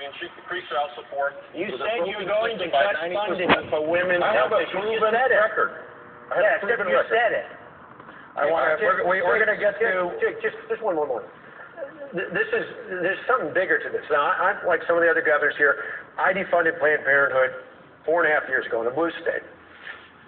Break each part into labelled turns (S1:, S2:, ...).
S1: mean, she increased child support.
S2: You said you were going to cut funding for women's health.
S1: I have a proven record.
S2: Yes, you said it.
S3: We're going to get to...
S2: Just one more. There's something bigger to this. Now, I like some of the other governors here, I defunded Planned Parenthood 4.5 years ago in a blue state.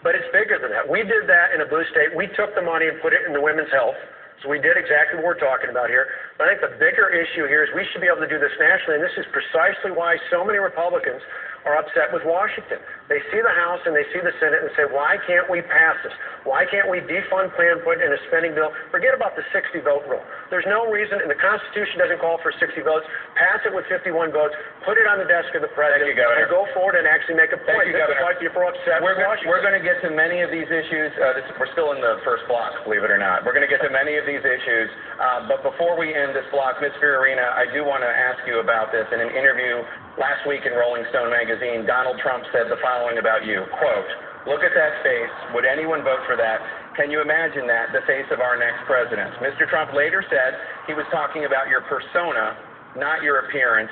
S2: But it's bigger than that. We did that in a blue state. We took the money and put it into women's health. So we did exactly what we're talking about here. But I think the bigger issue here is we should be able to do this nationally, and this is precisely why so many Republicans are upset with Washington. They see the House and they see the Senate and say, why can't we pass this? Why can't we defund Planned Parenthood in a spending bill? Forget about the 60-vote rule. There's no reason, and the Constitution doesn't call for 60 votes. Pass it with 51 votes. Put it on the desk of the President and go forward and actually make a point. This is why people are upset with Washington.
S3: We're going to get to many of these issues. We're still in the first block, believe it or not. We're going to get to many of these issues. But before we end this block, Ms. Fiorina, I do want to ask you about this. In an interview last week in Rolling Stone magazine, Donald Trump said the following about you, quote, "Look at that face. Would anyone vote for that? Can you imagine that, the face of our next president?" Mr. Trump later said he was talking about your persona, not your appearance.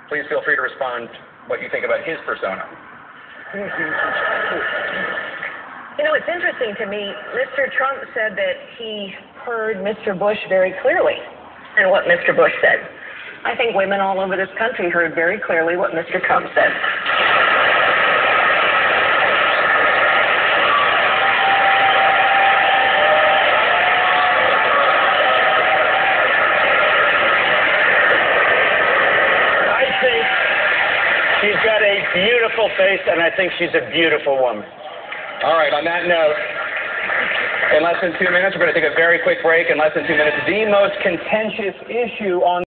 S3: Please feel free to respond what you think about his persona.
S4: You know, it's interesting to me. Mr. Trump said that he heard Mr. Bush very clearly and what Mr. Bush said. I think women all over this country heard very clearly what Mr. Trump said.
S2: She's got a beautiful face, and I think she's a beautiful woman.
S3: All right, on that note, in less than 2 minutes, we're going to take a very quick break. In less than 2 minutes, the most contentious issue on